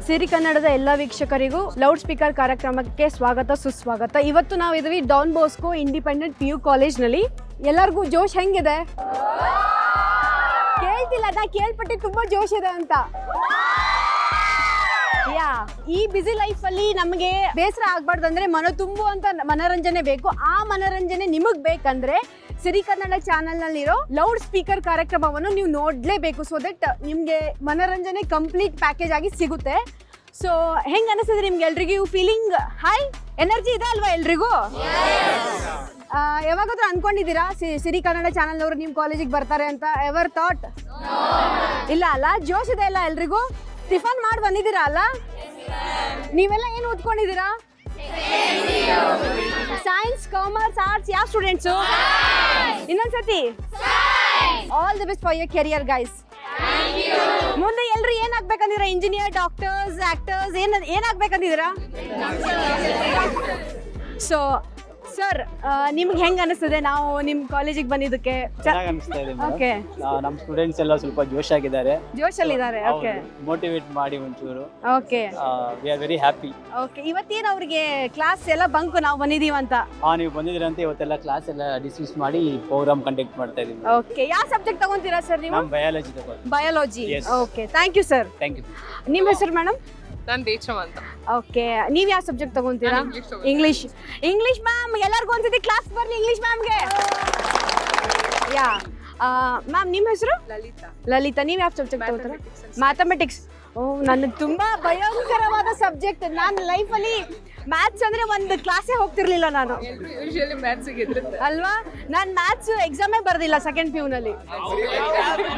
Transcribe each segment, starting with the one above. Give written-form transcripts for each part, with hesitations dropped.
ಸಿರಿ ಕನ್ನಡದ ಎಲ್ಲ ವೀಕ್ಷಕರಿಗೂ loud speaker ಕಾರ್ಯಕ್ರಮಕ್ಕೆ ಸ್ವಾಗತ ಸುಸ್ವಾಗತ. ಇವತ್ತು ನಾವು ಇದೀವಿ ಡಾನ್ ಬಾಸ್ಕೋ ಇಂಡಿಪೆಂಡೆಂಟ್ PU ಕಾಲೇಜ್ನಲ್ಲಿ. ಎಲ್ಲರಿಗೂ ಜೋಶ್ ಹೆಂಗಿದೆ? ಕೇಳ್ತಿಲ್ಲ, ನಾ ಕೇಳ್ಪಟ್ಟೆ ತುಂಬಾ ಜೋಶ್ ಇದೆ ಅಂತ. ಈ ಬಿಸಿ ಲೈಫ್ ಅಲ್ಲಿ ನಮಗೆ ಬೇಸರ ಆಗ್ಬಾರ್ದಂದ್ರೆ ಮನ ತುಂಬುವಂತ ಮನರಂಜನೆ ಬೇಕು. ಆ ಮನರಂಜನೆ ನಿಮಗ್ ಬೇಕಂದ್ರೆ ಸಿರಿ ಕನ್ನಡ ಚಾನೆಲ್ ನಲ್ಲಿರೋ ಲೌಡ್ ಸ್ಪೀಕರ್ ಕಾರ್ಯಕ್ರಮವನ್ನು ನೀವು ನೋಡ್ಲೇಬೇಕು. ಸೊ ದಟ್ ನಿಮ್ಗೆ ಮನರಂಜನೆ ಕಂಪ್ಲೀಟ್ ಪ್ಯಾಕೇಜ್ ಆಗಿ ಸಿಗುತ್ತೆ. ಸೊ ಹೆಂಗ್ ಅನಿಸ್ತದೆ ನಿಮ್ಗೆ ಎಲ್ರಿಗೂ? ಫೀಲಿಂಗ್ ಹೈ ಎನರ್ಜಿ ಇದೆ ಅಲ್ವಾ ಎಲ್ರಿಗೂ? ಯಾವಾಗಾದ್ರೂ ಅನ್ಕೊಂಡಿದ್ದೀರಾ ಸಿರಿ ಕನ್ನಡ ಚಾನೆಲ್ ಅವರು ನಿಮ್ ಕಾಲೇಜಿಗೆ ಬರ್ತಾರೆ ಅಂತ? Ever thought? ಇಲ್ಲ ಅಲ್ಲ? ಜೋಶ್ ಇದೆ ಅಲ್ಲ ಎಲ್ರಿಗೂ? ಟಿಫನ್ ಮಾಡಿ ಬಂದಿದ್ದೀರಾ ಅಲ್ಲ? ನೀವೆಲ್ಲ ಏನು ಓದ್ಕೊಂಡಿದ್ದೀರಾ? Science, commerce, arts? ಯಾವ ಸ್ಟೂಡೆಂಟ್ಸು? ಇನ್ನೊಂದ್ಸತಿ all the best for your career guys. ಮುಂದೆ ಎಲ್ರು ಏನಾಗ್ಬೇಕಂದಿರಾ? ಇಂಜಿನಿಯರ್, ಡಾಕ್ಟರ್ಸ್, ಆಕ್ಟರ್ಸ್, ಏನಾಗ್ಬೇಕಂದಿದ್ದೀರಾ? ಸೊ ಸರ್, ನಿಮ್ಗೆ ಹೆಂಗ್ ಅನಿಸ್ತದೆ ನಾವು ನಿಮ್ಮ ಕಾಲೇಜಿಗೆ ಬಂದಿದ್ದಕ್ಕೆ? ಚೆನ್ನಾಗಿ ಅನಿಸ್ತಾ ಇದೆ. ಓಕೆ, ನಮ್ಮ ಸ್ಟೂಡೆಂಟ್ಸ್ ಎಲ್ಲ ಸ್ವಲ್ಪ ಜೋಶ್ ಆಗಿದ್ದಾರೆ, ಜೋಶಲ್ಲಿದ್ದಾರೆ. ಓಕೆ, ಮೋಟಿವೇಟ್ ಮಾಡಿ ಒಂಚೂರು. Okay, we are very happy. Okay. ಇವತ್ತೇನು ಅವ್ರಿಗೆ ಕ್ಲಾಸ್ ಎಲ್ಲ ಬಂಕ್ ನಾವು ಬಂದಿದೀವಿ ಅಂತ? ನೀವು ಬಂದಿದ್ದೀರಂತ ಇವತ್ತೆಲ್ಲ ಕ್ಲಾಸ್ ಎಲ್ಲ ಡಿಸ್ಮಿಸ್ ಮಾಡಿ ಪ್ರೋಗ್ರಾಮ್ ಕಂಡಕ್ಟ್ ಮಾಡ್ತಾ ಇದೀವಿ. ಓಕೆ, ಯಾವ ಸಬ್ಜೆಕ್ಟ್ ತಗೊಂತೀರಾ ಸರ್ ನೀವು? ನಮ್ಮ ಬಯಾಲಜಿ ತಗೊಂಡು. Biology. Yes. Okay, thank you sir. Thank you. ನಿಮ್ಮ ಹೆಸರು ಮೇಡಮ್? ನಾನು ರೇಚಮ್ ಅಂತ. ಓಕೆ, ನೀವು ಯಾವ ಸಬ್ಜೆಕ್ಟ್ ತಗೊಂತೀರಾ? ಇಂಗ್ಲಿಷ್. ಇಂಗ್ಲಿಷ್ ಮ್ಯಾಮ್, ಎಲ್ಲರಿಗೂ ಒಂದ್ಸತಿ ಕ್ಲಾಸ್ ಬರ್ಲಿ ಇಂಗ್ಲಿಷ್ ಮ್ಯಾಮ್ಗೆ. ಯಾ ಮ್ಯಾಮ್, ನಿಮ್ಮ ಹೆಸರು? ಲಲಿತಾ. ಲಲಿತಾ. ನೀವು ಯಾವ ಸಬ್ಜೆಕ್ಟ್ ತಗೋತೀರಾ? ಮ್ಯಾಥಮೆಟಿಕ್ಸ್. ಓ, ನನಗೆ ತುಂಬಾ ಭಯಂಕರವಾದ ಸಬ್ಜೆಕ್ಟ್. ನಾನು ಲೈಫಲ್ಲಿ ಮ್ಯಾಥ್ಸ್ ಅಂದ್ರೆ ಒಂದು ಕ್ಲಾಸೇ ಹೋಗ್ತಿರ್ಲಿಲ್ಲ ನಾನು. ಯೂಶುವಲಿ ಮ್ಯಾಥ್ಸಿಗೆ ಹೆದರುತ್ತೆ ಅಲ್ವಾ? ನಾನು ಮ್ಯಾಥ್ಸ್ ಎಕ್ಸಾಮೇ ಬರ್ದಿಲ್ಲ ಸೆಕೆಂಡ್ PU ನಲ್ಲಿ.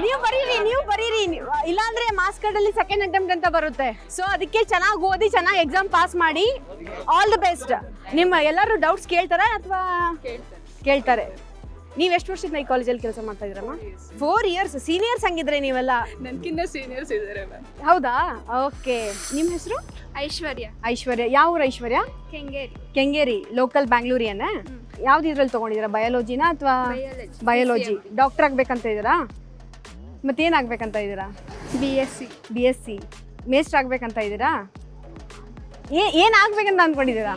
ನೀವು ಬರೀರಿ. ಇಲ್ಲಾಂದ್ರೆ ಮಾರ್ಕ್ಸ್ ಕಾರ್ಡ್ ಅಲ್ಲಿ ಸೆಕೆಂಡ್ ಅಟೆಂಪ್ಟ್ ಅಂತ ಬರುತ್ತೆ. ಸೊ ಅದಕ್ಕೆ ಚೆನ್ನಾಗಿ ಓದಿ, ಚೆನ್ನಾಗಿ ಎಕ್ಸಾಮ್ ಪಾಸ್ ಮಾಡಿ. All the best. ನಿಮ್ಮ ಎಲ್ಲರೂ ಡೌಟ್ಸ್ ಕೇಳ್ತಾರಾ ಅಥವಾ? ಕೇಳ್ತಾರೆ. ನೀವು ಎಷ್ಟು ವರ್ಷದಿಂದ ಈ ಕಾಲೇಜಲ್ಲಿ ಕೆಲಸ ಮಾಡ್ತಾ ಇದ್ದೀರಮ್ಮ? 4 years. ಸೀನಿಯರ್ಸ್ ಹಂಗಿದ್ರೆ ನೀವೆಲ್ಲ? ನನ್ಕಿಂತ ಸೀನಿಯರ್ಸ್ ಇದ್ದಾರೆ ಮ್ಯಾಮ್. ಹೌದಾ? ಓಕೆ. ನಿಮ್ಮ ಹೆಸರು? ಐಶ್ವರ್ಯ. ಐಶ್ವರ್ಯ. ಯಾವ ಊರು ಐಶ್ವರ್ಯ? ಕೆಂಗೇರಿ. ಕೆಂಗೇರಿ, ಲೋಕಲ್ ಬ್ಯಾಂಗ್ಳೂರಿಯನ್ನ? ಯಾವ್ದು ಇದ್ರಲ್ಲಿ ತಗೊಂಡಿದ್ದೀರಾ? ಬಯಾಲಜಿನಾ ಅಥವಾ? ಬಯಾಲಜಿ. ಡಾಕ್ಟರ್ ಆಗ್ಬೇಕಂತ ಇದ್ದೀರಾ? ಮತ್ತೇನಾಗ್ಬೇಕಂತ ಇದ್ದೀರಾ? BSc. ಮೇಸ್ಟರ್ ಆಗ್ಬೇಕಂತ ಇದ್ದೀರಾ? ಏನಾಗ್ಬೇಕಂತ ಅನ್ಕೊಂಡಿದ್ದೀರಾ?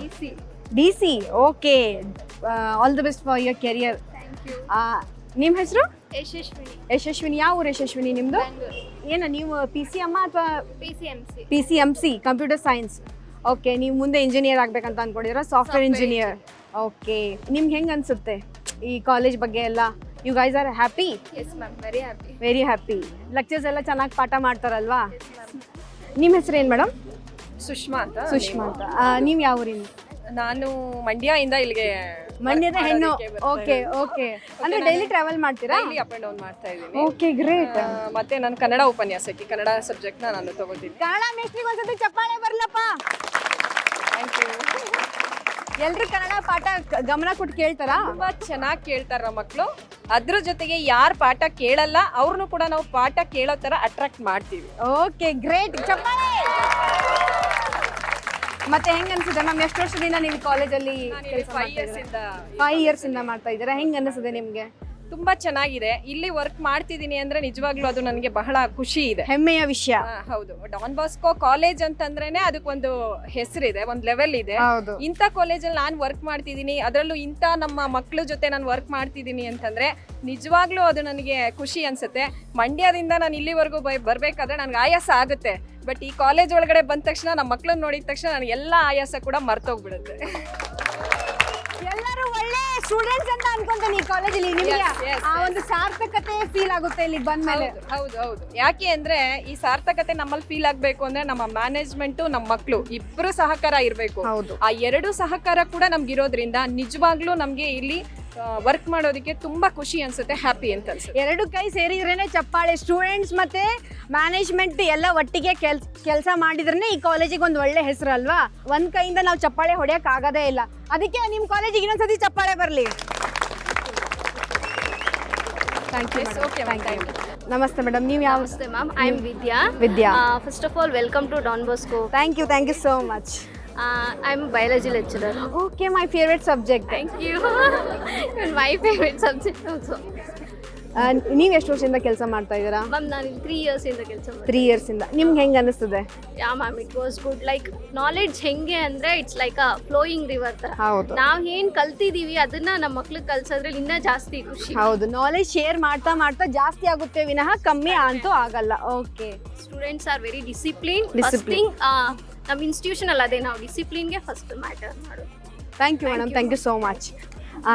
DC. Okay, all the best for your career. ನಿಮ್ಮ ಹೆಸರು? ಯಶಸ್ವಿನಿ. ಯಾವ ಊರು ಯಶಸ್ವಿನಿ ನಿಮ್ದು? ಏನ ನೀವು PCM ಅಥವಾ PCMC, ಕಂಪ್ಯೂಟರ್ ಸೈನ್ಸ್? ಓಕೆ, ನೀವು ಮುಂದೆ ಇಂಜಿನಿಯರ್ ಆಗ್ಬೇಕಂತ ಅನ್ಕೊಂಡಿದ್ದೀರಾ? Software engineer. ಓಕೆ, ನಿಮ್ಗೆ ಹೆಂಗ್ ಅನ್ಸುತ್ತೆ ಈ ಕಾಲೇಜ್ ಬಗ್ಗೆ ಎಲ್ಲ? You guys are happy? Yes ma'am, very happy. Very happy. Lectures ಎಲ್ಲ ಚೆನ್ನಾಗಿ ಪಾಠ ಮಾಡ್ತಾರಲ್ವಾ? ನಿಮ್ಮ ಹೆಸರು ಏನು ಮೇಡಮ್? ಸುಷ್ಮಾ ಅಂತ. ಸುಷ್ಮಾ ಅಂತ. ನೀವು ಯಾವ ಊರಿಂದ? ನಾನು ಮಂಡ್ಯದಿಂದ ಇಲ್ಲಿಗೆ. ಮಂಡ್ಯದ ಹೆಣ್ಣು. Okay, okay. ಅಂದ್ರೆ ಡೈಲಿ ಟ್ರಾವೆಲ್ ಮಾಡ್ತೀರಾ? ಇಲ್ಲಿ ಅಪ್ ಅಂಡ್ ಡೌನ್ ಮಾಡ್ತಾ ಇದ್ದೀನಿ. Okay, great. ಮತ್ತೆ ನಾನು ಕನ್ನಡ ಉಪನ್ಯಾಸಕಿ. ಕನ್ನಡ ಸಬ್ಜೆಕ್ಟ್ನ ನಾನು ತಗೋತೀನಿ. ಕನ್ನಡ ಮೇಸ್ಟ್ರಿಗೆ ಒಂದ್ಸತಿ ಚಪ್ಪಾಳೆ ಬರ್ಲಪ್ಪ. Thank you. ಎಲ್ರು ಕನ್ನಡ ಪಾಠ ಗಮನ ಕೊಟ್ಟು ಕೇಳ್ತಾರಾ? ತುಂಬಾ ಚೆನ್ನಾಗಿ ಕೇಳ್ತಾರ ಮಕ್ಕಳು. ಅದ್ರ ಜೊತೆಗೆ ಯಾರು ಪಾಠ ಕೇಳಲ್ಲ ಅವ್ರನ್ನು ಕೂಡ ನಾವು ಪಾಠ ಕೇಳೋ ತರ ಅಟ್ರಾಕ್ಟ್ ಮಾಡ್ತೀವಿ. Okay, great. ಚಪ್ಪಾಳೆ. ಮತ್ತೆ ಹೆಂಗ್ ಅನ್ಸುತ್ತೆ ಮ್ಯಾಮ್? ಎಷ್ಟು ವರ್ಷದಿಂದ ನೀವು ಕಾಲೇಜಲ್ಲಿ? 5 years ಇಂದ ಮಾಡ್ತಾ ಇದ್ದೀರಾ. ಹೆಂಗ್ ಅನಿಸುತ್ತೆ ನಿಮ್ಗೆ? ತುಂಬಾ ಚೆನ್ನಾಗಿದೆ. ಇಲ್ಲಿ ವರ್ಕ್ ಮಾಡ್ತಿದ್ದೀನಿ ಅಂದ್ರೆ ನಿಜವಾಗ್ಲೂ ಅದು ನನಗೆ ಬಹಳ ಖುಷಿ ಇದೆ, ಹೆಮ್ಮೆಯ ವಿಷಯ. ಹೌದು. ಡಾನ್ ಬಾಸ್ಕೋ ಕಾಲೇಜ್ ಅಂತಂದ್ರೇನೆ ಅದಕ್ಕೊಂದು ಹೆಸರಿದೆ, ಒಂದು ಲೆವೆಲ್ ಇದೆ. ಇಂಥ ಕಾಲೇಜಲ್ಲಿ ನಾನು ವರ್ಕ್ ಮಾಡ್ತಿದ್ದೀನಿ, ಅದರಲ್ಲೂ ಇಂಥ ನಮ್ಮ ಮಕ್ಕಳ ಜೊತೆ ನಾನು ವರ್ಕ್ ಮಾಡ್ತಿದ್ದೀನಿ ಅಂತಂದ್ರೆ ನಿಜವಾಗ್ಲೂ ಅದು ನನಗೆ ಖುಷಿ ಅನ್ಸುತ್ತೆ. ಮಂಡ್ಯದಿಂದ ನಾನು ಇಲ್ಲಿವರೆಗೂ ಬರ್ಬೇಕಾದ್ರೆ ನನಗೆ ಆಯಾಸ ಆಗುತ್ತೆ. ಬಟ್ ಈ ಕಾಲೇಜ್ ಒಳಗಡೆ ಬಂದ ತಕ್ಷಣ ನಮ್ಮ ಮಕ್ಕಳನ್ನ ನೋಡಿದ ತಕ್ಷಣ ನನಗೆ ಎಲ್ಲ ಆಯಾಸ ಕೂಡ ಮರ್ತೋಗ್ಬಿಡುತ್ತೆ. ಎಲ್ಲರೂ ಒಳ್ಳೆ ಸ್ಟೂಡೆಂಟ್ಸ್ ಅಂತ ಅನ್ಕೊಂತೀನಿ ಈ ಕಾಲೇಜಲ್ಲಿ. ನಿಮಗೆ ಆ ಒಂದು ಸಾರ್ಥಕತೆ ಫೀಲ್ ಆಗುತ್ತೆ ಇಲ್ಲಿ ಬಂದ್ಮೇಲೆ? ಹೌದು. ಯಾಕೆ ಅಂದ್ರೆ ಈ ಸಾರ್ಥಕತೆ ನಮ್ಮಲ್ಲಿ ಫೀಲ್ ಆಗ್ಬೇಕು ಅಂದ್ರೆ ನಮ್ಮ ಮ್ಯಾನೇಜ್ಮೆಂಟ್, ನಮ್ಮ ಮಕ್ಕಳು ಇಬ್ಬರು ಸಹಕಾರ ಇರಬೇಕು. ಆ 2 ಸಹಕಾರ ಕೂಡ ನಮ್ಗಿರೋದ್ರಿಂದ ನಿಜವಾಗ್ಲೂ ನಮ್ಗೆ ಇಲ್ಲಿ ವರ್ಕ್ ಮಾಡೋದಕ್ಕೆ ತುಂಬಾ ಖುಷಿ ಅನ್ಸುತ್ತೆ, ಹ್ಯಾಪಿ ಅಂತ ಅನ್ಸುತ್ತೆ. 2 ಕೈ ಸೇರಿದ್ರೇನೆ ಚಪ್ಪಾಳೆ. ಸ್ಟೂಡೆಂಟ್ಸ್ ಮತ್ತೆ ಮ್ಯಾನೇಜ್ಮೆಂಟ್ ಎಲ್ಲ ಒಟ್ಟಿಗೆ ಕೆಲಸ ಮಾಡಿದ್ರೇನೆ ಈ ಕಾಲೇಜಿಗೆ ಒಂದು ಒಳ್ಳೆ ಹೆಸರು ಅಲ್ವಾ? ಒಂದ್ ಕೈಯಿಂದ ನಾವು ಚಪ್ಪಾಳೆ ಹೊಡೆಯಕ್ ಆಗದೇ ಇಲ್ಲ. ಅದಕ್ಕೆ ನಿಮ್ ಕಾಲೇಜಿಗೆ ಇನ್ನೊಂದ್ಸತಿ ಚಪ್ಪಾಳೆ ಬರ್ಲಿ. Thank you. ನಮಸ್ತೆ ಮೇಡಮ್, ನೀವು ಯಾವ? ನಮಸ್ತೆ ma'am, I am Vidya. First of all welcome to Don Bosco. Thank you so much. I am a biology lecturer. Okay, my favorite subject. Thank you. And my favorite subject also. ನೀವು ಎಷ್ಟು ವರ್ಷದಿಂದ ಕೆಲಸ ಮಾಡ್ತಾ ಇದ್ದೀರಾ? Ma'am ನಾನು 3 years ಇಂದ ಕೆಲಸ ಮಾಡ್ತೀನಿ. 3 ಇಯರ್ಸಿಂದ. ನಿಮ್ಗೆ ಹೆಂಗೆ ಅನ್ನಿಸ್ತದೆ? Yeah ma'am it was good. Like knowledge ಹೆಂಗೆ ಅಂದರೆ it's like a flowing river ಥರ. ಹೌದು ನಾವು ಏನು ಕಲ್ತಿದ್ದೀವಿ ಅದನ್ನ ನಮ್ಮ ಮಕ್ಳಿಗೆ ಕಲ್ಸೋದ್ರಲ್ಲಿ ಇನ್ನೂ ಜಾಸ್ತಿ ಖುಷಿ. ಹೌದು, ನಾಲೆಜ್ ಶೇರ್ ಮಾಡ್ತಾ ಮಾಡ್ತಾ ಜಾಸ್ತಿ ಆಗುತ್ತೆ ವಿನಃ ಕಮ್ಮಿ ಅಂತೂ ಆಗಲ್ಲ. Okay, students are very discipline. First thing ನಮ್ಮ ಇನ್ಸ್ಟಿಟ್ಯೂಷನ್ ಅದೇ ನಾವು ಡಿಸಿಪ್ಲಿನ್ಗೆ ಫಸ್ಟ್ ಮ್ಯಾಟರ್ ಮಾಡೋದು. Thank you madam, thank you so much.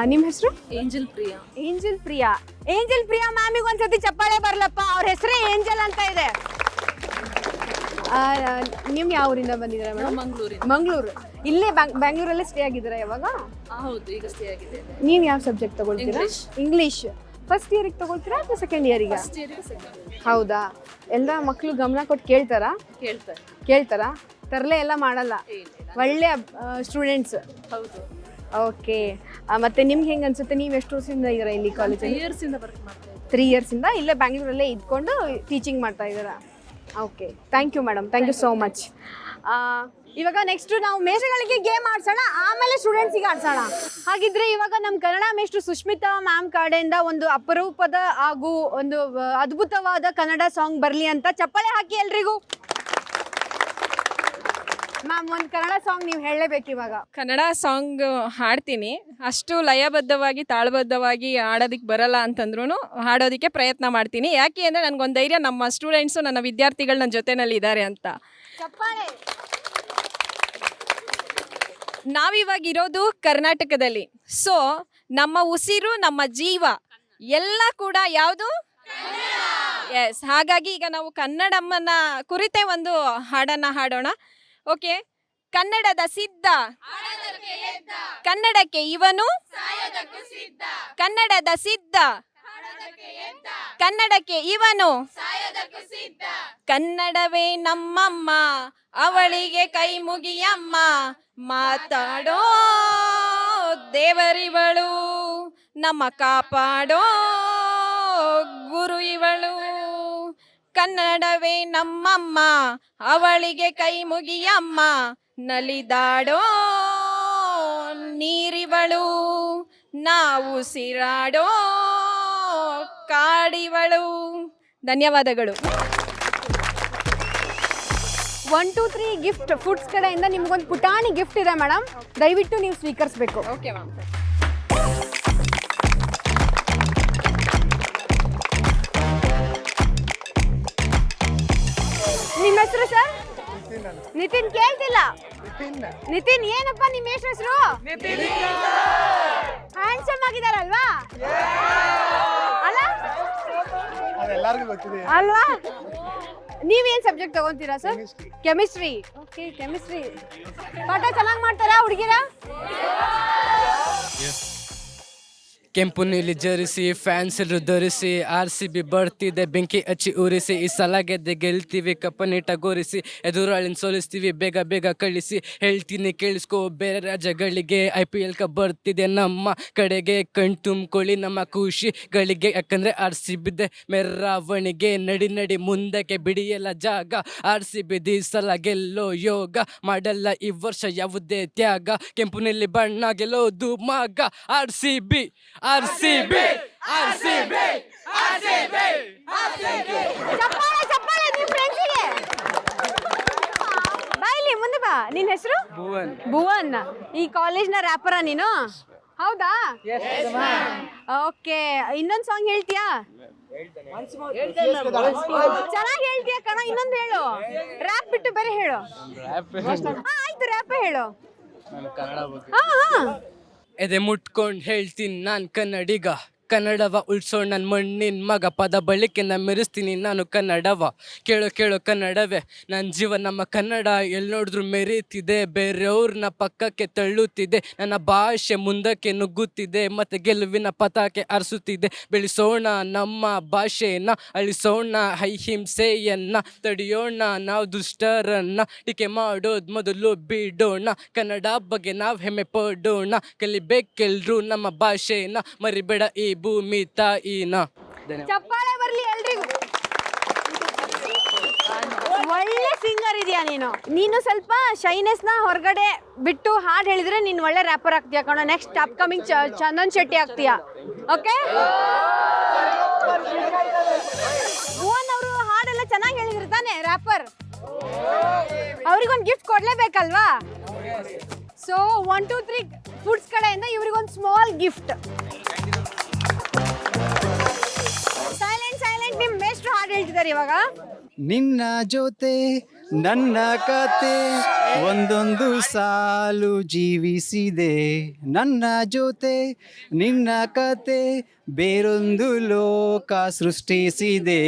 ನಿಮ್ಮ ಹೆಸರು? Angel Priya. Angel Priya. Angel Priya ಮ್ಯಾಮಿಗೆ ಒಂದ್ಸತಿ ಚಪ್ಪಾಳೆ ಬರಲಪ್ಪ, ಅವ್ರ ಹೆಸರೇ ಏಂಜಲ್ ಅಂತ ಇದೆ. ನೀವು ಯಾವ ಊರಿಂದ ಬಂದಿದ್ದೀರಾ ಮೇಡಮ್? ಮಂಗಳೂರು. ಇಲ್ಲೇ ಬ್ಯಾಂಗ್ಳೂರಲ್ಲೇ ಸ್ಟೇ ಆಗಿದ್ದೀರಾ ಯಾವಾಗ? ಹೌದು, ಈಗ ಸ್ಟೇ ಆಗಿದೆ. ನೀವು ಯಾವ ಸಬ್ಜೆಕ್ಟ್ ತಗೊಳ್ತೀರಾ? ಇಂಗ್ಲೀಷ್. ಫಸ್ಟ್ ಇಯರಿಗೆ ತಗೊಳ್ತೀರಾ ಅಥವಾ ಸೆಕೆಂಡ್ ಇಯರಿಗೆ? ಹೌದಾ? ಎಲ್ಲ ಮಕ್ಕಳು ಗಮನ ಕೊಟ್ಟು ಕೇಳ್ತಾರಾ? ಕೇಳ್ತಾರಾ? ತರಲೆ ಎಲ್ಲ ಮಾಡಲ್ಲ, ಒಳ್ಳೆ ಸ್ಟೂಡೆಂಟ್ಸ್. ಹೌದು. ಓಕೆ, ಮತ್ತೆ ನಿಮ್ಗೆ ಹೆಂಗೆ ಅನ್ಸುತ್ತೆ? ನೀವು ಎಷ್ಟು ವರ್ಷದಿಂದ ಇದ್ದೀರಾ ಇಲ್ಲಿ ಕಾಲೇಜಲ್ಲಿ? 3 years ಇಂದ ವರ್ಕ್ ಮಾಡ್ತಾ ಇದ್ದೀನಿ. 3 ಇಯರ್ಸಿಂದ ಇಲ್ಲೇ ಬ್ಯಾಂಗ್ಳೂರಲ್ಲೇ ಇದ್ಕೊಂಡು ಟೀಚಿಂಗ್ ಮಾಡ್ತಾ ಇದ್ದೀರಾ? Okay, thank you madam, thank you so much. ಇವಾಗ ನೆಕ್ಸ್ಟ್ ನಾವು ಮೇಷಗಳಿಗೆ ಗೇಮ್ ಆಡ್ಸೋಣ, ಆಮೇಲೆ ಸ್ಟೂಡೆಂಟ್ಸಿಗೆ ಆಡ್ಸೋಣ. ಹಾಗಿದ್ರೆ ಇವಾಗ ನಮ್ಮ ಕನ್ನಡ ಮೇಷ್ಟ್ರು ಸುಷ್ಮಿತಾ ಮ್ಯಾಮ್ ಕಡೆಯಿಂದ ಒಂದು ಅಪರೂಪದ ಹಾಗೂ ಒಂದು ಅದ್ಭುತವಾದ ಕನ್ನಡ ಸಾಂಗ್ ಬರಲಿ ಅಂತ ಚಪ್ಪಾಳೆ ಹಾಕಿ ಎಲ್ರಿಗೂ. ಮ್ಯಾಮ್, ಒಂದು ಕನ್ನಡ ಸಾಂಗ್ ನೀವು ಹೇಳಲೇಬೇಕು ಇವಾಗ. ಕನ್ನಡ ಸಾಂಗ್ ಹಾಡ್ತೀನಿ, ಅಷ್ಟು ಲಯಬದ್ಧವಾಗಿ ತಾಳಬದ್ಧವಾಗಿ ಹಾಡೋದಕ್ಕೆ ಬರಲ್ಲ ಅಂತಂದ್ರೂ ಹಾಡೋದಕ್ಕೆ ಪ್ರಯತ್ನ ಮಾಡ್ತೀನಿ. ಯಾಕೆ ಅಂದರೆ ನನಗೊಂದು ಧೈರ್ಯ, ನಮ್ಮ ಸ್ಟೂಡೆಂಟ್ಸು ನನ್ನ ವಿದ್ಯಾರ್ಥಿಗಳು ನನ್ನ ಜೊತೆನಲ್ಲಿ ಇದ್ದಾರೆ ಅಂತ. ನಾವಿವಾಗ ಇರೋದು ಕರ್ನಾಟಕದಲ್ಲಿ. ಸೊ ನಮ್ಮ ಉಸಿರು, ನಮ್ಮ ಜೀವ ಎಲ್ಲ ಕೂಡ ಯಾವುದು? ಎಸ್. ಹಾಗಾಗಿ ಈಗ ನಾವು ಕನ್ನಡಮ್ಮನ ಕುರಿತೇ ಒಂದು ಹಾಡನ್ನು ಹಾಡೋಣ. ಓಕೆ. ಕನ್ನಡದ ಸಿದ್ಧ, ಕನ್ನಡಕ್ಕೆ ಇವನು, ಕನ್ನಡದ ಸಿದ್ಧ, ಕನ್ನಡಕ್ಕೆ ಇವನು, ಕನ್ನಡವೇ ನಮ್ಮಮ್ಮ, ಅವಳಿಗೆ ಕೈ ಮುಗಿಯಮ್ಮ, ಮಾತಾಡೋ ದೇವರಿವಳು, ನಮ್ಮ ಕಾಪಾಡೋ ಗುರು ಇವಳು. ಕನ್ನಡವೇ ನಮ್ಮಮ್ಮ, ಅವಳಿಗೆ ಕೈ ಮುಗಿಯಮ್ಮ, ನಲಿದಾಡೋ ನೀರಿವಳು, ನಾವು ಸಿರಾಡೋ ಕಾಡಿವಳು. ಧನ್ಯವಾದಗಳು. 1 2 3 ಗಿಫ್ಟ್ ಫುಡ್ಸ್ ಕಡೆಯಿಂದ ನಿಮ್ಗೊಂದು ಪುಟಾಣಿ ಗಿಫ್ಟ್ ಇದೆ ಮೇಡಮ್, ದಯವಿಟ್ಟು ನೀವು ಸ್ವೀಕರಿಸಬೇಕು. Okay ma'am. ನಿಮ್ಮ ಹೆಸರು ಸರ್? ನಿತಿನ್. ಕೇಳ್ತಿಲ್ಲ. ನಿತಿನ್. ಏನಪ್ಪ ನಿಮ್ಮ ಹೆಸರು? ಹ್ಯಾಂಡ್ಸಮ್ ಆಗಿದಾರಲ್ವಾ? ಅಲ್ವಾ? ನೀವೇನ್ ಸಬ್ಜೆಕ್ಟ್ ತಗೊಂತೀರಾ ಸರ್? ಕೆಮಿಸ್ಟ್ರಿ. Okay, chemistry. ಪಾಠ ಚೆನ್ನಾಗಿ ಮಾಡ್ತಾರಾ ಹುಡುಗಿರ? ಕೆಂಪು ನೀಲಿ ಜರಿಸಿ ಫ್ಯಾನ್ಸ್ ಎಲ್ಲರೂ ಧರಿಸಿ RCB ಬರ್ತಿದೆ ಬೆಂಕಿ ಹಚ್ಚಿ ಉರಿಸಿ, ಈ ಸಲ ಗೆದ್ದೆ ಗೆಲ್ತೀವಿ ಕಪ್ಪ ನೀಟಾಗೋರಿಸಿ, ಎದುರಾಳಿನ ಸೋಲಿಸ್ತೀವಿ ಬೇಗ ಬೇಗ ಕಳಿಸಿ, ಹೇಳ್ತೀನಿ ಕೇಳಿಸ್ಕೋ ಬೇರೆ ರಾಜ್ಯಗಳಿಗೆ, IPL ಕಪ್ ಬರ್ತಿದೆ ನಮ್ಮ ಕಡೆಗೆ, ಕಣ್ ತುಂಬ್ಕೊಳ್ಳಿ ನಮ್ಮ ಖುಷಿಗಳಿಗೆ, ಯಾಕಂದ್ರೆ RCB ಇದೆ ಮೆರವಣಿಗೆ, ನಡಿ ನಡಿ ಮುಂದಕ್ಕೆ ಬಿಡಿಯಲ್ಲ ಜಾಗ, RCB ದಿ ಸಲ ಗೆಲ್ಲೋ ಯೋಗ, ಮಾಡಲ್ಲ ಈ ವರ್ಷ ಯಾವುದೇ ತ್ಯಾಗ, ಕೆಂಪು ನೀಲಿ ಬಣ್ಣ ಗೆಲ್ಲೋದು ಮಾಗ, RCB RCB RCB RCB. ಚಪ್ಪಾಳೆ ಚಪ್ಪಾಳೆ ನಿಮ್ಮ ಫ್ರೆಂಡ್ಸಿಗೆ. ಬಾ ಇಲ್ಲಿ ಮುಂದೆ ಬಾ. ನಿನ್ನ ಹೆಸರು? ಭುವನ್. ಭುವನ್. ಈ ಕಾಲೇಜ್ನ ರ್ಯಾಪರ ನೀನು? ಹೌದಾ? ಓಕೆ, ಇನ್ನೊಂದು ಸಾಂಗ್ ಹೇಳ್ತೀಯಾ? ಚೆನ್ನಾಗಿ ಹೇಳ್ತೀಯ ಕಣ, ಇನ್ನೊಂದು ಹೇಳು. ರ್ಯಾಪ್ ಬಿಟ್ಟು ಬೇರೆ ಹೇಳು. ಆಯ್ತು, ರ್ಯಾಪ್ ಹೇಳು. ಹಾ ಹಾ. ಎದೆ ಮುಟ್ಕೊಂಡು ಹೇಳ್ತೀನಿ ನಾನು ಕನ್ನಡಿಗ, ಕನ್ನಡವ ಉಳ್ಸೋಣ ನನ್ನ ಮಣ್ಣಿನ ಮಗ, ಪದ ಬಳಿಕೆನ ಮೆರೆಸ್ತೀನಿ ನಾನು ಕನ್ನಡವ, ಕೇಳೋ ಕೇಳೋ ಕನ್ನಡವೇ ನನ್ನ ಜೀವ, ನಮ್ಮ ಕನ್ನಡ ಎಲ್ಲಿ ನೋಡಿದ್ರು ಮೆರೀತಿದೆ, ಬೇರೆಯವ್ರನ್ನ ಪಕ್ಕಕ್ಕೆ ತಳ್ಳುತ್ತಿದೆ, ನನ್ನ ಭಾಷೆ ಮುಂದಕ್ಕೆ ನುಗ್ಗುತ್ತಿದೆ, ಮತ್ತು ಗೆಲುವಿನ ಪತಾಕೆ ಅರಸುತ್ತಿದೆ, ಬೆಳೆಸೋಣ ನಮ್ಮ ಭಾಷೆಯನ್ನು, ಅಳಿಸೋಣ ಅಹಿಂಸೆಯನ್ನು, ತಡೆಯೋಣ ನಾವು ದುಷ್ಟರನ್ನು, ಟೀಕೆ ಮಾಡೋದು ಮೊದಲು ಬಿಡೋಣ, ಕನ್ನಡ ಬಗ್ಗೆ ನಾವು ಹೆಮ್ಮೆ ಪಡೋಣ, ಕಲಿಬೇಕೆಲ್ರು ನಮ್ಮ ಭಾಷೆನ, ಮರಿಬೇಡ ಈ ಭೂಮಿ ತಾಯಿನ. ಚಪ್ಪಾಳೆ ಬರ್ಲಿ ಎಲ್ರಿಗೂ. ಒಳ್ಳೆ ಸಿಂಗರ್ ಇದೆಯಾ ನೀನು. ನೀನು ಸ್ವಲ್ಪ ಶೈನೆಸ್ನ ಹೊರಗಡೆ ಬಿಟ್ಟು ಹಾಡು ಹೇಳಿದ್ರೆ ನೀನು ಒಳ್ಳೆ ರ್ಯಾಪರ್ ಆಗ್ತೀಯ ಕಣೋ. ನೆಕ್ಸ್ಟ್ ಅಪ್ಕಮಿಂಗ್ ಚಂದನ್ ಶೆಟ್ಟಿ ಆಗ್ತೀಯಾ. ಓಕೆ, ಭುವನ್ ಅವರು ಹಾಡೆಲ್ಲ ಚೆನ್ನಾಗಿ ಹೇಳಿದ್ರು ತಾನೆ ರ್ಯಾಪರ್. ಅವ್ರಿಗೊಂದು ಗಿಫ್ಟ್ ಕೊಡ್ಲೇಬೇಕಲ್ವಾ? ಸೊ 1 2 3 ಫುಡ್ಸ್ ಕಡೆಯಿಂದ ಇವ್ರಿಗೊಂದು ಸ್ಮಾಲ್ ಗಿಫ್ಟ್. ಸೈಲೆಂಟ್ ನಿಮ್ ಮೇಷ್ಟ್ರು ಹಾಡು ಹೇಳ್ತಿದ್ದಾರೆ ಇವಾಗ. ನಿನ್ನ ಜೊತೆ ನನ್ನ ಕತೆ ಒಂದೊಂದು ಸಾಲು ಜೀವಿಸಿದೆ, ನನ್ನ ಜೊತೆ ನಿನ್ನ ಕತೆ ಬೇರೊಂದು ಲೋಕ ಸೃಷ್ಟಿಸಿದೆ,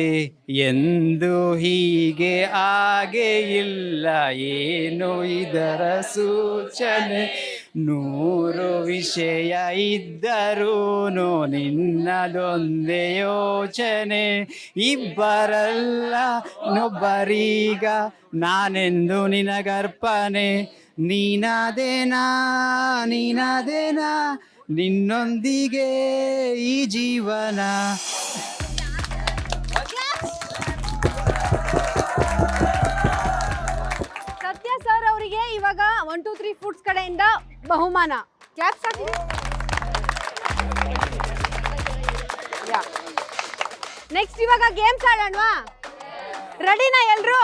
ಎಂದು ಹೀಗೆ ಹಾಗೆ ಇಲ್ಲ ಏನು ಇದರ ಸೂಚನೆ, 100 ವಿಷಯ ಇದ್ದರೂ ನಿನ್ನದೊಂದೇ ಯೋಚನೆ, ಇಬ್ಬರಲ್ಲ ನೊಬ್ಬರೀಗ ನಾನೆಂದು ನಿನಗರ್ಪಣೆ, ನೀನಾದೇನಾ ನಿನ್ನೊಂದಿಗೆ ಈ ಜೀವನ. ಸತ್ಯ ಸರ್ ಅವರಿಗೆ ಇವಾಗ 1 2 3 ಫುಡ್ಸ್ ಕಡೆಯಿಂದ ಬಹುಮಾನ. ಕ್ಲಾಪ್ಸ್ ಹಾಕಿ. ನೆಕ್ಸ್ಟ್ ಇವಾಗ ಗೇಮ್ಸ್ ಆಡೋಣವಾ? ರೆಡಿನಾ ಎಲ್ರು?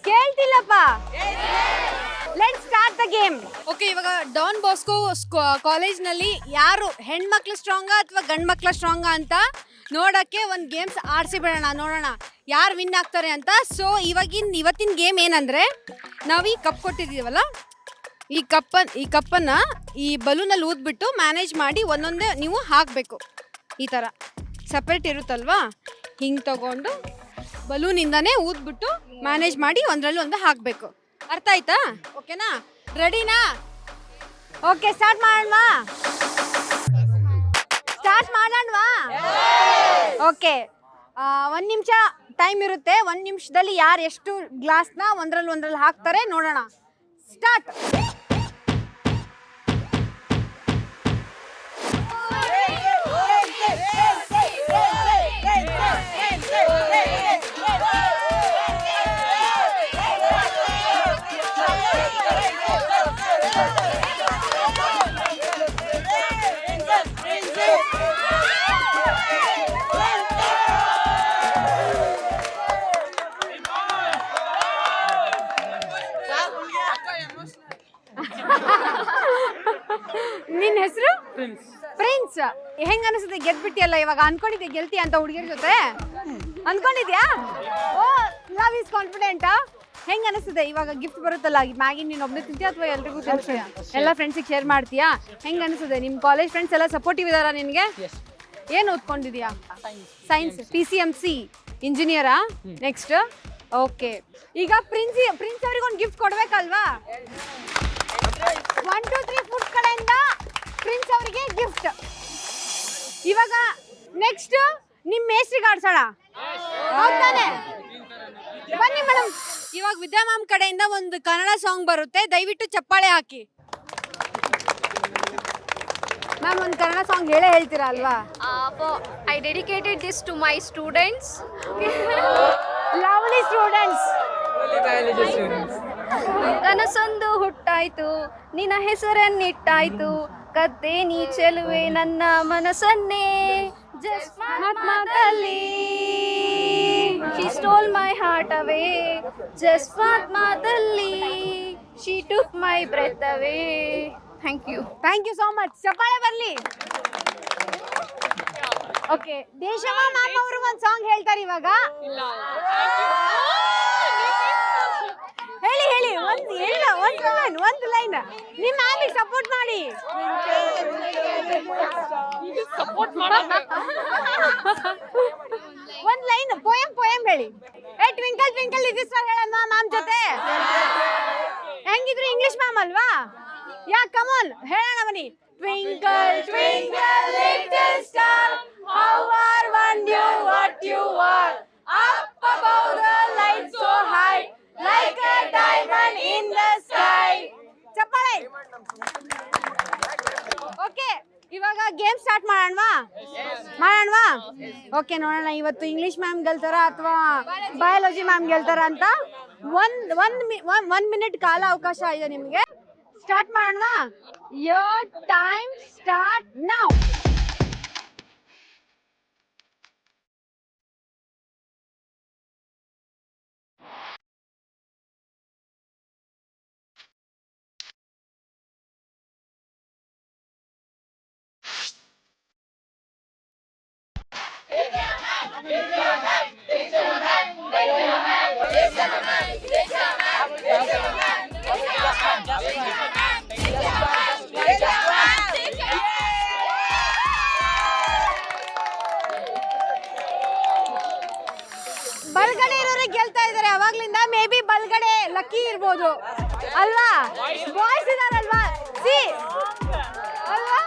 ಕೇಳ್ತಿಲ್ಲಪ್ಪ. Let's start the game. Okay, ಇವಾಗ ಡಾನ್ ಬಾಸ್ಕೋ ಕಾಲೇಜ್ನಲ್ಲಿ ಯಾರು ಹೆಣ್ಮಕ್ಳು ಸ್ಟ್ರಾಂಗಾ ಅಥವಾ ಗಂಡು ಮಕ್ಳು ಸ್ಟ್ರಾಂಗಾ ಅಂತ ನೋಡೋಕ್ಕೆ ಒಂದು ಗೇಮ್ಸ್ ಆಡಿಸಿ ಬಿಡೋಣ, ನೋಡೋಣ ಯಾರು ವಿನ್ ಆಗ್ತಾರೆ ಅಂತ. ಸೊ ಇವತ್ತಿನ ಗೇಮ್ ಏನಂದರೆ, ನಾವು ಈ ಕಪ್ ಕೊಟ್ಟಿದ್ದೀವಲ್ಲ, ಈ ಕಪ್ಪನ್ನು ಈ ಬಲೂನಲ್ಲಿ ಊದ್ಬಿಟ್ಟು ಮ್ಯಾನೇಜ್ ಮಾಡಿ ಒಂದೊಂದೇ ನೀವು ಹಾಕಬೇಕು. ಈ ಥರ ಸಪ್ರೇಟ್ ಇರುತ್ತಲ್ವಾ, ಹಿಂಗೆ ತಗೊಂಡು ಬಲೂನಿಂದನೇ ಊದ್ಬಿಟ್ಟು ಮ್ಯಾನೇಜ್ ಮಾಡಿ ಒಂದರಲ್ಲಿ ಒಂದು ಹಾಕಬೇಕು. ಅರ್ಥ ಆಯ್ತಾ? ಓಕೆನಾ? ರೆಡಿನಾ? ಓಕೆ, ಸ್ಟಾರ್ಟ್ ಮಾಡೋಣವಾ? ಓಕೆ, 1 ನಿಮಿಷ ಟೈಮ್ ಇರುತ್ತೆ. 1 ನಿಮಿಷದಲ್ಲಿ ಯಾರು ಎಷ್ಟು ಗ್ಲಾಸ್ನ ಒಂದರಲ್ಲಿ ಹಾಕ್ತಾರೆ ನೋಡೋಣ. ಸ್ಟಾರ್ಟ್. ನಿನ್ನ ಹೆಸರು? ಪ್ರಿನ್ಸ್. ಹೆಂಗ ಅನಿಸುತ್ತೆ ಗೆದ್ಬಿಟ್ಟಿಯಲ್ಲ ಇವಾಗ? ಅನ್ಕೊಂಡಿದ್ದೆ ಗೆಲ್ತಿ ಅಂತ ಹುಡುಗಿರ ಜೊತೆ ಅನ್ಕೊಂಡಿದ್ಯಾ? ಓ, ಲವ್ ಈಸ್ ಕಾನ್ಫಿಡೆಂಟಾ? ಹೆಂಗ ಅನಿಸುತ್ತೆ ಇವಾಗ? ಗಿಫ್ಟ್ ಬರುತ್ತಲ್ಲ, ಮ್ಯಾಗಿ ನೀನು ಒಬ್ಬನೇ ತಿಂತೀಯ ಅಥವಾ ಎಲ್ರಿಗೂ ತಿನ್ಸ್ತೀಯ? ಎಲ್ಲ ಫ್ರೆಂಡ್ಸಿಗೆ ಶೇರ್ ಮಾಡ್ತೀಯಾ? ಹೆಂಗ ಅನಿಸುತ್ತೆ? ನಿಮ್ಮ ಕಾಲೇಜ್ ಫ್ರೆಂಡ್ಸ್ ಎಲ್ಲ ಸಪೋರ್ಟಿವ್ ಇದಾರಾ ನಿನಗೆ? ಏನು ಓದ್ಕೊಂಡಿದ್ಯಾ? ಸೈನ್ಸ್. PCMC ಇಂಜಿನಿಯರಾ? ನೆಕ್ಸ್ಟ್. ಓಕೆ, ಈಗ ಪ್ರಿನ್ಸ್ ಅವ್ರಿಗೆ ಒಂದು ಗಿಫ್ಟ್ ಕೊಡ್ಬೇಕಲ್ವಾ? 1 2 3 ಫುಡ್ಸ್ ಕಡೆಯಿಂದ ಪ್ರಿನ್ಸ್ ಅವರಿಗೆ ಗಿಫ್ಟ್. ಇವಾಗ ನೆಕ್ಸ್ಟ್ ನಿಮ್ಮ ಮೇಸ್ಟ್ರಿಗೆ ಆಡ್ಸೋಣ, ಹೌದಾನೆ? ಬನ್ನಿ ಮೇಡಮ್. ಇವಾಗ ವಿದ್ಯಾ ಮ್ಯಾಮ್ ಕಡೆಯಿಂದ ಒಂದು ಕನ್ನಡ ಸಾಂಗ್ ಬರುತ್ತೆ, ದಯವಿಟ್ಟು ಚಪ್ಪಾಳೆ ಹಾಕಿ. ಮ್ಯಾಮ್, ಒಂದು ಕನ್ನಡ ಸಾಂಗ್ ಹೇಳ್ತೀರಾ ಅಲ್ವಾ? I dedicated this to my students. Lovely students. ಕನಸೊಂದು ಹುಟ್ಟಾಯ್ತು, ನಿನ್ನ ಹೆಸರನ್ನಿಟ್ಟಾಯ್ತು, ಕದ್ದೆ ನೀ ಚೆಲುವೆ ನನ್ನ ಮನಸ್ಸನ್ನೇ ಜಸ್ಟ್ ಮಾತಲ್ಲಿ. She stole my heart away, just ಮಾತಲ್ಲಿ. She took my breath away. Thank you so much. ಚಪ್ಪಾಳೆ ಬರಲಿ. ಓಕೆ, ದೇಶಮ್ಮ ಮ್ಯಾಮ್ ಅವರು ಒಂದು ಸಾಂಗ್ ಹೇಳ್ತಾರೆ ಇವಾಗ. ಹೇಳಿ ಒಂದು ಲೈನ್ ನಿಮ್ಮ ಮ್ಯಾಮಿಗೆ ಸಪೋರ್ಟ್ ಮಾಡಿ. ಒಂದು ಲೈನ್ ಪೋಯಂ ಹೇಳಿ. ಟ್ವಿಂಕಲ್ ಟ್ವಿಂಕಲ್ ಲಿಟಲ್ ಸ್ಟಾರ್ ಹೇಳಮ್ಮ ಮ್ಯಾಮ್ ಜೊತೆ. ಹೆಂಗಿದ್ರು ಇಂಗ್ಲಿಷ್ ಮ್ಯಾಮ್ ಅಲ್ವಾ? ಯಾ, ಕಮ್ ಆನ್ ಹೇಳೋಣ ಬನ್ನಿ. Twinkle, twinkle, little star, how I wonder what you are. Up above the light so high, like a diamond in the sky. ಚಪ್ಪಾಳೆ. Okay, ಇವಾಗ game start ಮಾಡೋಣವಾ? Okay, ನೋಡೋಣ ಇವತ್ತು ಇಂಗ್ಲಿಷ್ ಮ್ಯಾಮ್ ಗೆಲ್ತಾರ ಅಥವಾ biology ma'am ಗೆಲ್ತಾರ ಅಂತ. 1 minute ಕಾಲ ಅವಕಾಶ ಇದೆ ನಿಮಗೆ. ಸ್ಟಾರ್ಟ್ ಮಾಡೋಣ. Your time start now. ಬಲ್ಗಡೆ ಇರೋರಿಗೆ ಗೆಲ್ತಾ ಇದ್ದಾರೆ ಅವಾಗ್ಲಿಂದ. ಮೇ ಬಿ ಬಲ್ಗಡೆ ಲಕ್ಕಿ ಇರ್ಬೋದು ಅಲ್ವಾ? ಬಾಯ್ಸ್ ಇದಾರಲ್ವಾ ಸಿ ಅಲ್ವಾ?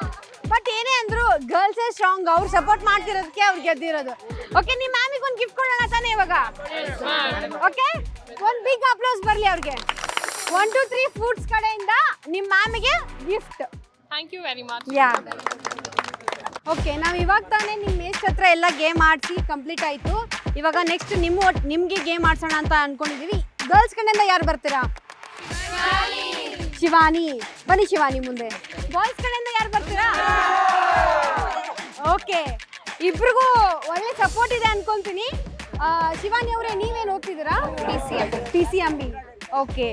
ಬಟ್ ಏನೇ ಅಂದ್ರು ಗರ್ಲ್ಸೇ ಸ್ಟ್ರಾಂಗ್. ಅವ್ರು ಸಪೋರ್ಟ್ ಮಾಡ್ತಿರೋದಕ್ಕೆ ಅವ್ರು ಗೆದ್ದಿರೋದು. ಓಕೆ, ನಿಮ್ಮ ಮ್ಯಾಮಿಗೆ ಒಂದು ಗಿಫ್ಟ್ ಕೊಡೋಣ ತಾನೇ ಇವಾಗ? ಓಕೆ, ಒಂದು ಬಿಗ್ ಅಪ್ಲೋಸ್ ಬರಲಿ ಅವ್ರಿಗೆ. 1 2 3 ಫುಡ್ಸ್ ಕಡೆಯಿಂದ ನಿಮ್ಮ ಮ್ಯಾಮಿಗೆ gift. Thank you very much. Yeah okay, ನಾವು ಇವಾಗ ತಾನೇ ನಿಮ್ಮ ಮೇಸ್ಟ್ ಹತ್ರ ಎಲ್ಲ ಗೇಮ್ ಆಡಿಸಿ ಕಂಪ್ಲೀಟ್ ಆಯಿತು. ಇವಾಗ ನೆಕ್ಸ್ಟ್ ನಿಮಗೆ ಗೇಮ್ ಆಡ್ಸೋಣ ಅಂತ ಅನ್ಕೊಂಡಿದ್ದೀವಿ. ಗರ್ಲ್ಸ್ ಕಡೆಯಿಂದ ಯಾರು ಬರ್ತೀರಾ? ಶಿವಾನಿ, ಬನ್ನಿ ಶಿವಾನಿ ಮುಂದೆ. ಬಾಯ್ಸ್ ಕಡೆಯಿಂದ ಯಾರು ಬರ್ತೀರಾ? ಓಕೆ, ಇಬ್ರಿಗೂ ಒಳ್ಳೆ ಸಪೋರ್ಟ್ ಇದೆ ಅನ್ಕೊಂತೀನಿ. ಶಿವಾನಿ ಅವರೇ, ನೀವೇನು ಓದ್ತಿದ್ದೀರಾ? PCMB. ಓಕೆ,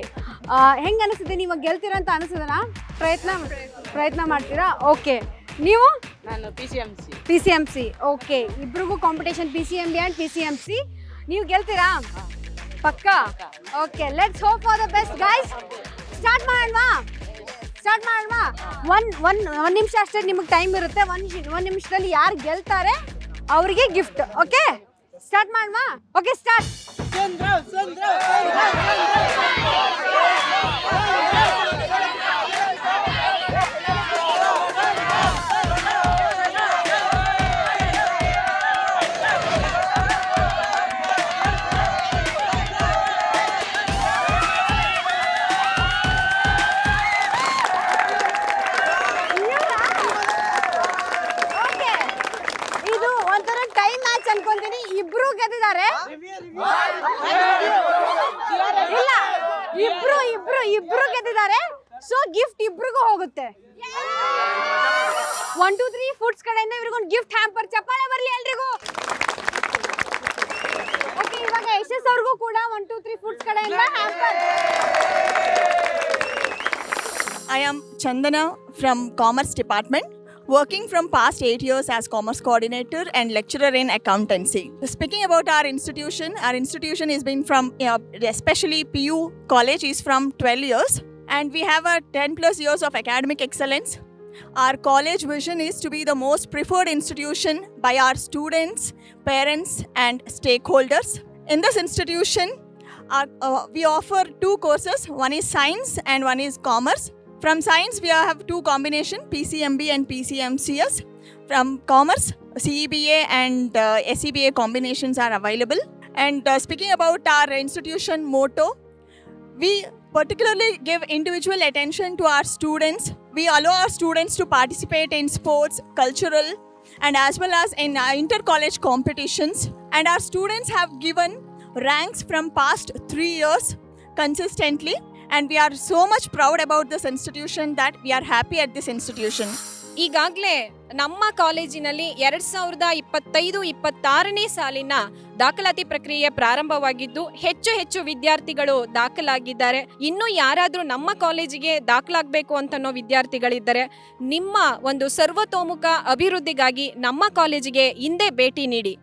ಹೆಂಗೆ ಅನಿಸುತ್ತೆ? ನೀವು ಗೆಲ್ತೀರಾ ಅಂತ ಅನಿಸುದನಾ? ಪ್ರಯತ್ನ ಮಾಡ್ತೀರಾ? ಓಕೆ, ನೀವು? ನಾನು PCMC. ಓಕೆ, ಇಬ್ರಿಗೂ ಕಾಂಪಿಟೇಷನ್ PCMB ಆ್ಯಂಡ್ PCMC. ನೀವು ಗೆಲ್ತೀರಾ ಪಕ್ಕಾ? Okay, let's hope for the best guys. Start ಮಾಡೋಣವಾ? ಒಂದು ನಿಮಿಷ ಅಷ್ಟೇ ನಿಮಗೆ ಟೈಮ್ ಇರುತ್ತೆ. ಒಂದು ನಿಮಿಷದಲ್ಲಿ ಯಾರು ಗೆಲ್ತಾರೆ ಅವರಿಗೆ ಗಿಫ್ಟ್. ಓಕೆ, ಸ್ಟಾರ್ಟ್ ಮಾಡೋಣವಾ? Okay, start. ಅನ್ಕೊಂತೀನಿ. ಇಬ್ರು ಗೆದ್ದಿದ್ದಾರೆ. ಇಲ್ಲ, ಇಬ್ರು ಗೆದ್ದಿದ್ದಾರೆ. ಸೊ ಗಿಫ್ಟ್ ಇಬ್ರಿಗೂ ಹೋಗುತ್ತೆ. 1 2 3 ಫುಡ್ಸ್ ಕಡೆಯಿಂದ ಇವ್ರಿಗೊಂದು ಗಿಫ್ಟ್ ಹ್ಯಾಂಪರ್. ಚಪ್ಪಾಳೆ ಬರಲಿ ಎಲ್ರಿಗೂ. ಓಕೆ, ಇವಾಗ ಯಶಸ್ ಅವ್ರಿಗೂ ಕೂಡ 1 2 3 ಫುಡ್ಸ್ ಕಡೆಯಿಂದ hamper. I am Chandana from Commerce Department, working from past 8 years as Commerce Coordinator and lecturer in accountancy. Speaking about our institution has been from, especially PU College is from 12 years, and we have a 10 plus years of academic excellence. Our college vision is to be the most preferred institution by our students, parents and stakeholders. In this institution, we offer 2 courses. One is science and one is commerce. From science, we have 2 combination, PCMB and PCMCS. From commerce, CEBA and SEBA combinations are available. And speaking about our institution motto, we particularly give individual attention to our students. We allow our students to participate in sports, cultural, and as well as in inter-college competitions. And our students have given ranks from past 3 years consistently. And we are so much proud about this institution that we are happy at this institution. ಈಗಾಗಲೇ ನಮ್ಮ ಕಾಲೇಜಿನಲ್ಲಿ 2025-26ನೇ ಸಾಲಿನ ದಾಖಲಾತಿ ಪ್ರಕ್ರಿಯೆ ಪ್ರಾರಂಭವಾಗಿದ್ದು ಹೆಚ್ಚು ವಿದ್ಯಾರ್ಥಿಗಳು ದಾಖಲಾಗಿದ್ದಾರೆ. ಇನ್ನು ಯಾರಾದರೂ ನಮ್ಮ ಕಾಲೇಜಿಗೆ ದಾಖಲಾಗಬೇಕು ಅಂತನೋ ವಿದ್ಯಾರ್ಥಿಗಳಿದ್ದರೆ ನಿಮ್ಮ ಒಂದು ಸರ್ವತೋಮುಖ ಅಭಿವೃದ್ಧಿಗಾಗಿ ನಮ್ಮ ಕಾಲೇಜಿಗೆ ಹಿಂದೆ ಭೇಟಿ ನೀಡಿ.